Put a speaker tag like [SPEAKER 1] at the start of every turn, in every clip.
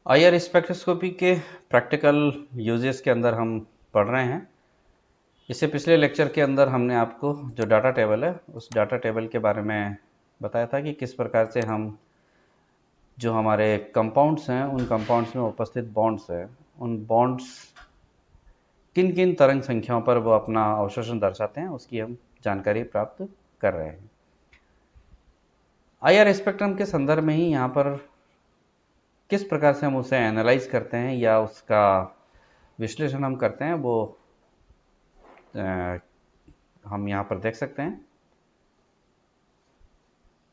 [SPEAKER 1] IR spectroscopy के practical uses के अंदर हम पढ़ रहे हैं। इससे पिछले लेक्चर के अंदर हमने आपको जो डाटा टेबल है उस डाटा टेबल के बारे में बताया था कि किस प्रकार से हम जो हमारे कंपाउंड्स हैं उन कंपाउंड्स में उपस्थित बॉन्ड्स हैं उन बॉन्ड्स किन किन तरंग संख्याओं पर वो अपना अवशोषण दर्शाते हैं उसकी हम जानकारी प्राप्त कर रहे हैं। आईआर स्पेक्ट्रम के संदर्भ में ही यहाँ पर किस प्रकार से हम उसे एनालाइज करते हैं या उसका विश्लेषण हम करते हैं वो हम यहाँ पर देख सकते हैं।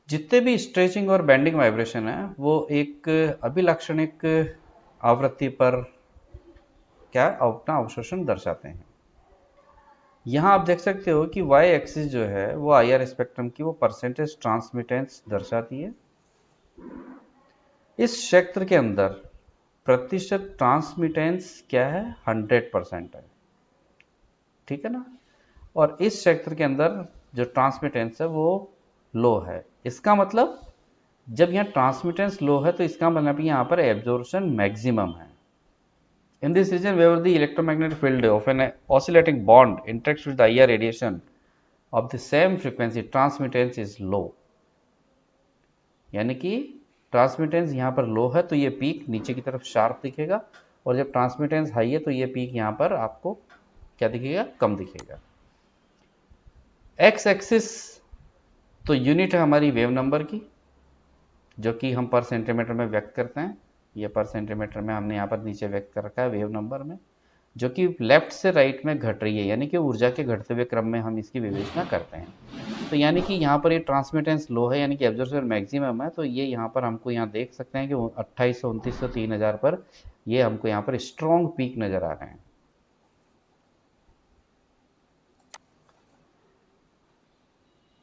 [SPEAKER 1] जितने भी स्ट्रेचिंग और बेंडिंग वाइब्रेशन है वो एक अभिलाक्षणिक आवृत्ति पर क्या अपना अवशोषण दर्शाते हैं। यहाँ आप देख सकते हो कि वाई एक्सिस जो है वो आईआर स्पेक्ट्रम की वो परसेंटेज ट्रांसमिटेंस दर्शाती है। इस क्षेत्र के अंदर प्रतिशत ट्रांसमिटेंस क्या है, 100% है, ठीक है ना। और इस क्षेत्र के अंदर जो ट्रांसमिटेंस है वो लो है। इसका मतलब जब यहाँ ट्रांसमिटेंस लो है तो इसका मतलब यहाँ पर एब्जॉर्प्शन मैक्सिमम है। In this region where the electromagnetic field of an oscillating bond interacts with the IR radiation of the same frequency, transmittance is low। यानी कि ट्रांसमिटेंस यहाँ पर लो है तो ये पीक नीचे की तरफ शार्प दिखेगा, और जब ट्रांसमिटेंस हाई है तो ये पीक यहाँ पर आपको क्या दिखेगा, कम दिखेगा। एक्स एक्सिस तो यूनिट है हमारी वेव नंबर की, जो कि हम पर सेंटीमीटर में व्यक्त करते हैं। ये पर सेंटीमीटर में हमने यहाँ पर नीचे व्यक्त कर रखा है वेव नंबर में, जो कि लेफ्ट से राइट में घट रही है, यानी कि ऊर्जा के घटते हुए क्रम में हम इसकी विवेचना करते हैं। तो यानी कि यहाँ पर ये ट्रांसमिटेंस लो है, यानी कि एब्जॉर्प्शन मैक्सिमम है, तो ये यहाँ पर हमको यहाँ देख सकते हैं कि 2800, 2900, 3000 पर ये हमको यहाँ पर स्ट्रॉन्ग पीक नजर आ रहे हैं।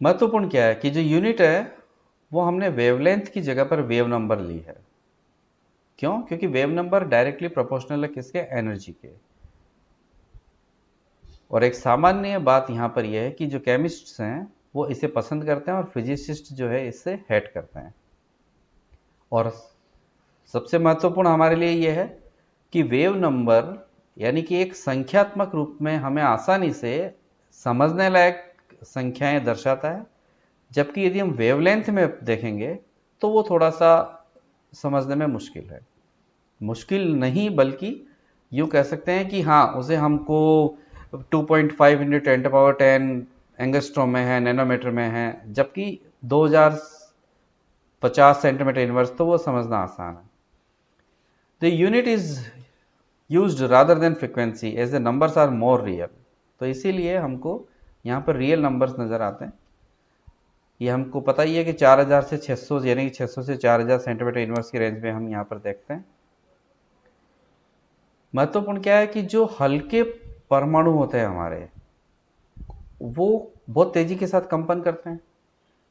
[SPEAKER 1] महत्वपूर्ण क्या है कि जो यूनिट है वो हमने वेवलेंथ की जगह पर वेव नंबर ली है। क्यों? क्योंकि वेव नंबर डायरेक्टली प्रोपोर्शनल है किसके, एनर्जी के। और एक सामान्य बात यहाँ पर यह है कि जो केमिस्ट्स हैं वो इसे पसंद करते हैं और फिजिसिस्ट जो है इससे हेट करते हैं। और सबसे महत्वपूर्ण हमारे लिए यह है कि वेव नंबर यानी कि एक संख्यात्मक रूप में हमें आसानी से समझने लायक संख्याएं दर्शाता है, जबकि यदि हम वेवलेंथ में देखेंगे तो वो थोड़ा सा समझने में मुश्किल है। मुश्किल नहीं बल्कि यूँ कह सकते हैं कि हाँ, उसे हमको 2.5 × 10⁻10 एंगस्ट्रॉम में है, नैनोमीटर में है, जबकि 2050 सेंटीमीटर इनवर्स तो वो समझना आसान है। The unit is used rather than frequency as the numbers are more real. तो इसीलिए हमको यहाँ पर रियल नंबर्स नजर आते हैं। ये हमको पता ही है कि 4000 से 600 यानी कि 600 से 4000 सेंटीमीटर इनवर्स की रेंज में हम यहाँ पर देखते हैं। महत्वपूर्ण क्या है कि जो हल्के परमाणु होते हैं हमारे, वो बहुत तेजी के साथ कंपन करते हैं,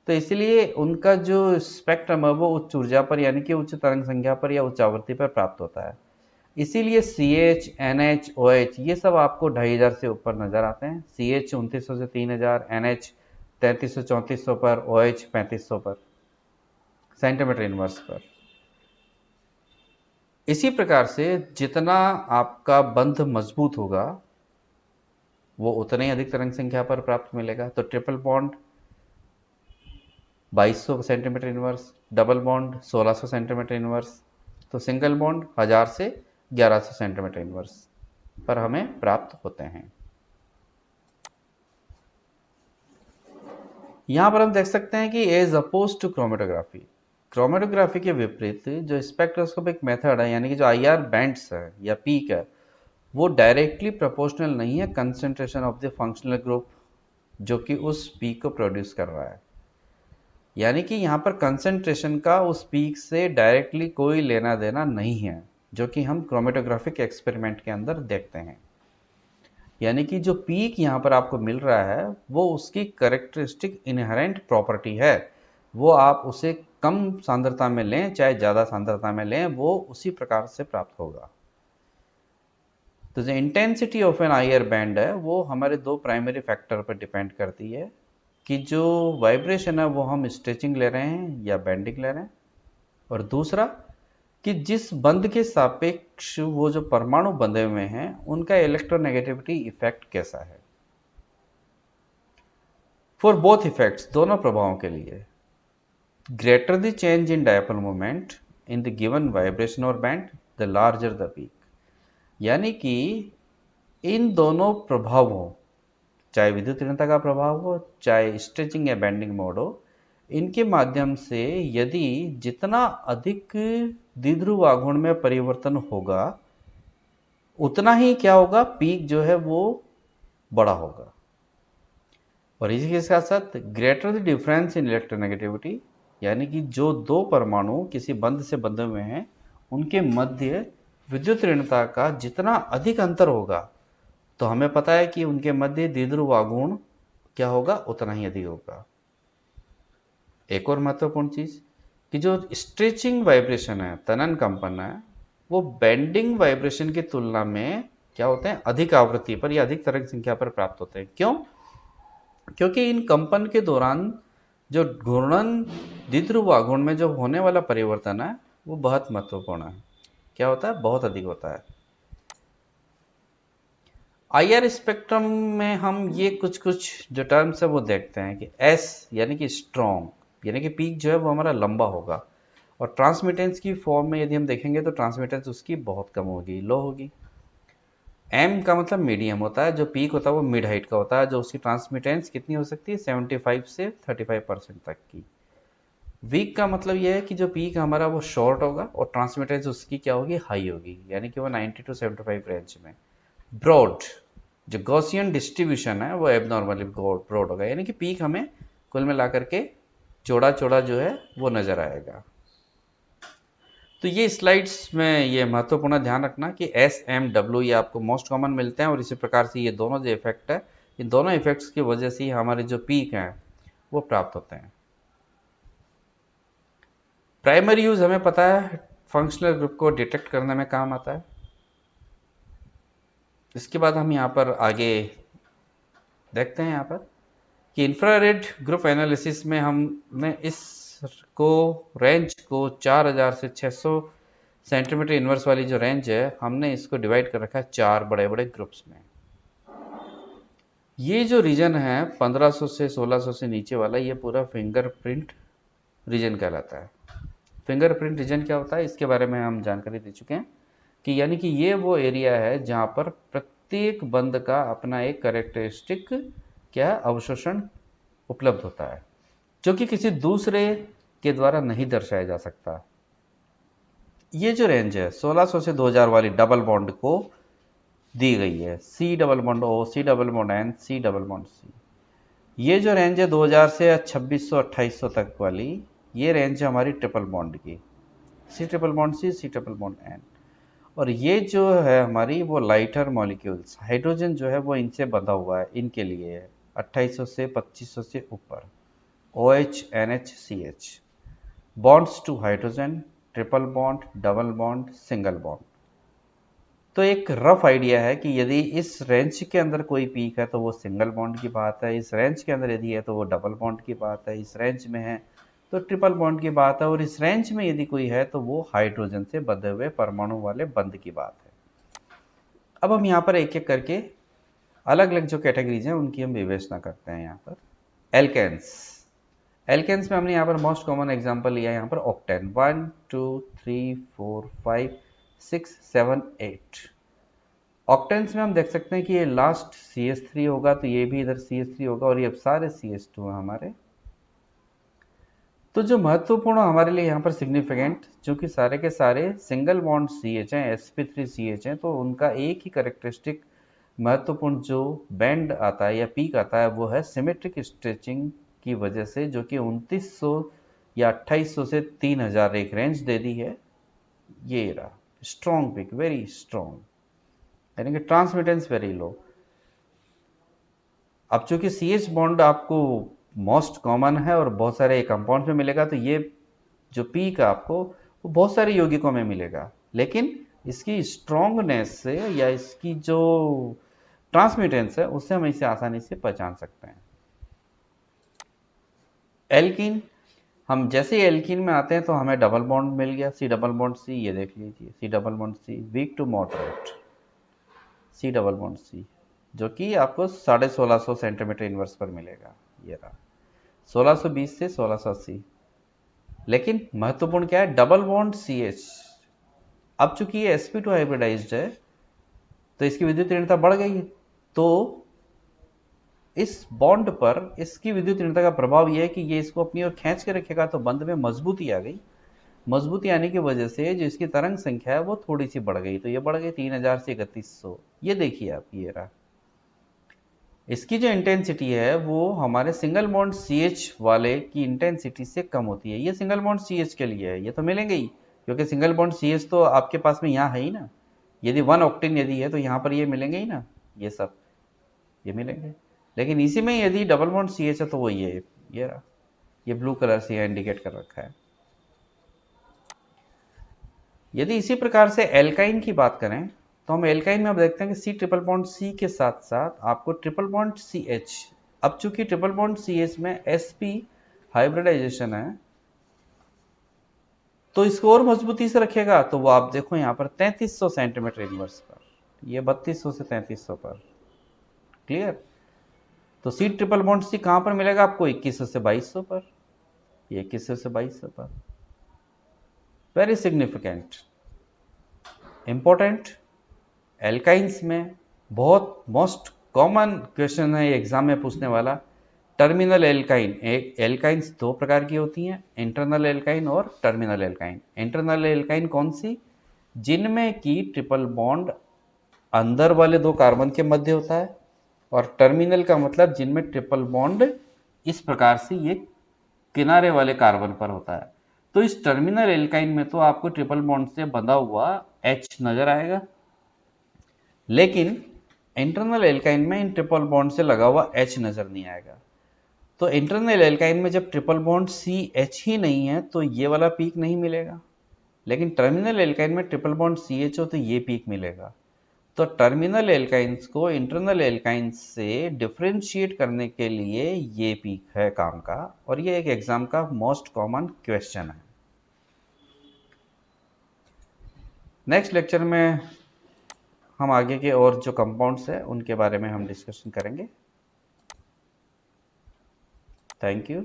[SPEAKER 1] तो इसलिए उनका जो स्पेक्ट्रम है वो उच्च ऊर्जा पर यानी कि उच्च तरंग संख्या पर या उच्च आवृत्ति पर प्राप्त होता है। इसीलिए CH, NH, OH ये सब आपको 2500 से ऊपर नजर आते हैं। CH 2900 से 3000, NH 3300 3400 पर, OH 3500 पर सेंटीमीटर इनवर्स पर। इसी प्रकार से जितना आपका बंध मजबूत होगा वो उतने ही अधिक तरंग संख्या पर प्राप्त मिलेगा। तो triple bond 2200 centimetre inverse, double bond 1600 centimetre inverse, तो सिंगल बॉन्ड 1000 से 1100 सेंटीमीटर इनवर्स पर हमें प्राप्त होते हैं। यहां पर हम देख सकते हैं कि as oppose to chromatography, chromatography के विपरीत जो स्पेक्ट्रोस्कोपिक मेथड है यानी कि जो आईआर बैंड्स है या पीक है वो डायरेक्टली प्रोपोर्शनल नहीं है concentration of the functional group जो कि उस पीक को प्रोड्यूस कर रहा है। यानी कि यहाँ पर कंसेंट्रेशन का उस पीक से डायरेक्टली कोई लेना देना नहीं है, जो कि हम क्रोमेटोग्राफिक एक्सपेरिमेंट के अंदर देखते हैं। यानी कि जो पीक यहाँ पर आपको मिल रहा है वो उसकी करेक्टरिस्टिक इनहेरेंट प्रॉपर्टी है, वो आप उसे कम सांद्रता में लें चाहे ज़्यादा सांद्रता में लें वो उसी प्रकार से प्राप्त होगा। तो जो intensity of an IR band है वो हमारे दो प्राइमरी फैक्टर पर डिपेंड करती है कि जो वाइब्रेशन है वो हम स्ट्रेचिंग ले रहे हैं या बेंडिंग ले रहे हैं, और दूसरा कि जिस बंध के सापेक्ष वो जो परमाणु बंधे हुए हैं उनका इलेक्ट्रोनेगेटिविटी इफेक्ट कैसा है फॉर बोथ इफेक्ट्स, दोनों प्रभावों के लिए। Greater the change in dipole moment in the given vibration और band, the larger the peak. यानी कि इन दोनों प्रभावों, चाहे विद्युत ऋणता का प्रभाव हो चाहे स्ट्रेचिंग या बेंडिंग मोड हो, इनके माध्यम से यदि जितना अधिक द्विध्रुव आघूर्ण में परिवर्तन होगा उतना ही क्या होगा, पीक जो है वो बड़ा होगा। और इसी के साथ साथ greater the difference in electronegativity, यानी कि जो दो परमाणु किसी बंध से बंधे हुए हैं उनके मध्य विद्युत ऋणता का जितना अधिक अंतर होगा, तो हमें पता है कि उनके मध्य द्विध्रुव आघूर्ण क्या होगा, उतना ही अधिक होगा। एक और महत्वपूर्ण चीज कि जो स्ट्रेचिंग वाइब्रेशन है, तनन कंपन है, वो बेंडिंग वाइब्रेशन की तुलना में क्या होते हैं, अधिक आवृत्ति पर या अधिक तरंग संख्या पर प्राप्त होते हैं। क्यों? क्योंकि इन कंपन के दौरान जो घूर्णन द्विध्रुव आघूर्ण में जो होने वाला परिवर्तन है वो बहुत महत्वपूर्ण है। क्या होता है? बहुत अधिक होता है। आईआर स्पेक्ट्रम में हम ये कुछ कुछ जो टर्म्स है वो देखते हैं कि एस यानी कि स्ट्रॉन्ग, यानी कि पीक जो है वो हमारा लंबा होगा, और ट्रांसमिटेंस की फॉर्म में यदि हम देखेंगे तो ट्रांसमिटेंस उसकी बहुत कम होगी, लो होगी। एम का मतलब मीडियम होता है, जो पीक होता है वो मिड हाइट का होता है, जो उसकी ट्रांसमिटेंस कितनी हो सकती है, 75 से 35% तक की। वीक का मतलब यह है कि जो पीक हमारा वो शॉर्ट होगा और ट्रांसमिटेंस उसकी क्या होगी, हाई होगी, यानी कि वो 90 टू 75 रेंज में। ब्रॉड, जो गॉसियन डिस्ट्रीब्यूशन है वो एबनॉर्मली ब्रॉड होगा, यानी कि पीक हमें कुल मिला करके चौड़ा चौड़ा जो है वो नजर आएगा। तो ये स्लाइड्स में ये महत्वपूर्ण ध्यान रखना कि एस एम डब्ल्यू ये आपको मोस्ट कॉमन मिलते हैं, और इसी प्रकार से ये दोनों जो इफेक्ट है, इन दोनों इफेक्ट्स की वजह से ही हमारे जो पीक हैं वो प्राप्त होते हैं। प्राइमरी यूज हमें पता है, फंक्शनल ग्रुप को डिटेक्ट करने में काम आता है। इसके बाद हम यहाँ पर आगे देखते हैं यहाँ पर कि इंफ्रारेड ग्रुप एनालिसिस में हमने इस को रेंज को 4000 से 600 सेंटीमीटर इनवर्स वाली जो रेंज है, हमने इसको डिवाइड कर रखा है 4 बड़े बड़े ग्रुप्स में। ये जो रीजन है 1500 से 1600 से नीचे वाला, ये पूरा फिंगरप्रिंट रीजन कहलाता है। फिंगरप्रिंट रीजन क्या होता है, इसके बारे में हम जानकारी दे चुके हैं कि यानी कि ये वो एरिया है जहां पर प्रत्येक बंध का अपना एक कैरेक्टरिस्टिक क्या अवशोषण उपलब्ध होता है, जो कि किसी दूसरे के द्वारा नहीं दर्शाया जा सकता। ये जो रेंज है 1600 से 2000 वाली डबल बॉन्ड को दी गई है, C double bond O, C double bond N, C double bond C. ये जो रेंज है 2000 से 2600 2800 तक वाली, ये रेंज है हमारी ट्रिपल बॉन्ड की, C triple bond C, C triple bond N. और ये जो है हमारी वो लाइटर मॉलिक्यूल्स, हाइड्रोजन जो है वो इनसे बंधा हुआ है, इनके लिए है 2800 से 2500 से ऊपर, OH NH CH, bonds to hydrogen, triple bond, double bond, single bond. तो एक रफ आइडिया है कि यदि इस रेंज के अंदर कोई पीक है तो वो सिंगल बॉन्ड की बात है, इस रेंज के अंदर यदि है तो वो डबल बॉन्ड की बात है, इस रेंज में है तो ट्रिपल बॉन्ड की बात है, और इस रेंज में यदि कोई है तो वो हाइड्रोजन से बंधे हुए परमाणु वाले बंध की बात है। अब हम यहाँ पर एक एक करके अलग अलग जो कैटेगरीज हैं उनकी हम विवेचना करते हैं। यहाँ पर एल्केन्स, एल्केन्स में हमने यहाँ पर मोस्ट कॉमन एग्जांपल लिया है यहाँ पर ऑक्टेन, 1 2 3 4 5 6 7 8। ऑक्टेन्स में हम देख सकते हैं कि ये लास्ट CH3 होगा तो ये भी इधर CH3 होगा, और ये अब सारे CH2 हैं हमारे। तो जो महत्वपूर्ण हमारे लिए यहाँ पर सिग्निफिकेंट, जो कि सारे के सारे सिंगल बॉन्ड CH हैं, sp3CH हैं, तो उनका एक ही कैरेक्टरिस्टिक महत्वपूर्ण जो बैंड आता है या पीक आता है वो है सिमेट्रिक स्ट्रेचिंग की वजह से, जो कि 2900 या 2800 से 3000 एक रेंज दे दी है। ये रहा स्ट्रॉन्ग पीक, वेरी स्ट्रॉन्ग, यानी कि ट्रांसमिटेंस वेरी लो। अब चूंकि CH बॉन्ड आपको मोस्ट कॉमन है और बहुत सारे कंपाउंड में मिलेगा, तो ये जो पीक है आपको वो बहुत सारे यौगिकों में मिलेगा, लेकिन इसकी स्ट्रॉन्गनेस से या इसकी जो ट्रांसमिटेंस है उससे हम इसे आसानी से पहचान सकते हैं। एल्कीन, हम जैसे ही एल्कीन में आते हैं तो हमें डबल बॉन्ड मिल गया, सी डबल बॉन्ड सी, ये देख लीजिए C double bond C, weak to moderate C double bond C, जो कि आपको 1650 सेंटीमीटर इनवर्स पर मिलेगा। ये रहा 1620 से 1680। लेकिन महत्वपूर्ण क्या है, डबल बॉन्ड सी एच। अब चूंकि ये sp2 हाइब्रिडाइज्ड है तो इसकी विद्युत ऋणता बढ़ गई, तो इस बॉन्ड पर इसकी विद्युत ऋणता का प्रभाव यह है कि ये इसको अपनी ओर खींच के रखेगा, तो बंध में मजबूती आ गई। मजबूती आने की वजह से जो इसकी तरंग संख्या है वो थोड़ी सी बढ़ गई, तो ये बढ़ गई 3000 से 3100। ये देखिए आप, ये रहा। इसकी जो इंटेंसिटी है वो हमारे सिंगल बॉन्ड सी एच वाले की इंटेंसिटी से कम होती है। ये सिंगल बॉन्ड सी एच के लिए है, ये तो मिलेंगे ही, क्योंकि सिंगल बॉन्ड सी एच तो आपके पास में यहाँ है ही ना। यदि 1 ऑक्टेन यदि है तो यहाँ पर ये मिलेंगे ही ना, ये सब ये मिलेंगे। लेकिन इसी में यदि डबल बॉन्ड सी एच है तो वो ये रहा, ये ब्लू कलर से इंडिकेट कर रखा है। यदि इसी प्रकार से एल्काइन की बात करें तो हम एल्काइन में अब देखते हैं कि सी ट्रिपल बॉन्ड सी के साथ साथ आपको ट्रिपल बॉन्ड सी एच। अब चूंकि ट्रिपल बॉन्ड सी एच में sp हाइब्रिडाइजेशन है तो इसको और मजबूती से रखेगा, तो वो आप देखो यहाँ पर 3300 सेंटीमीटर इनवर्स पर, ये 3200 से 3300 पर। क्लियर। तो सी ट्रिपल बॉन्ड सी कहां पर मिलेगा आपको, 2100 से 2200 पर, ये 2100 से 2200 पर। Very significant, important. एल्काइंस में बहुत मोस्ट कॉमन क्वेश्चन है एग्जाम में पूछने वाला, टर्मिनल एल्काइन। एक एल्काइंस दो प्रकार की होती हैं, इंटरनल एल्काइन और टर्मिनल एल्काइन। इंटरनल एल्काइन कौन सी, जिनमें की ट्रिपल बॉन्ड अंदर वाले दो कार्बन के मध्य होता है, और टर्मिनल का मतलब जिनमें ट्रिपल बॉन्ड इस प्रकार से ये किनारे वाले कार्बन पर होता है। तो इस टर्मिनल एल्काइन में तो आपको ट्रिपल बॉन्ड से बंधा हुआ H नजर आएगा, लेकिन इंटरनल एल्काइन में इन ट्रिपल बॉन्ड से लगा हुआ H नजर नहीं आएगा। तो इंटरनल एल्काइन में जब ट्रिपल बॉन्ड CH ही नहीं है तो ये वाला पीक नहीं मिलेगा, लेकिन टर्मिनल एल्काइन में ट्रिपल बॉन्ड CH हो तो ये पीक मिलेगा। तो टर्मिनल एल्काइंस को इंटरनल एल्काइंस से डिफरेंशिएट करने के लिए ये पीक है काम का, और ये एक एग्जाम का मोस्ट कॉमन क्वेश्चन है। नेक्स्ट लेक्चर में हम आगे के और जो कंपाउंड्स है उनके बारे में हम डिस्कशन करेंगे। Thank you.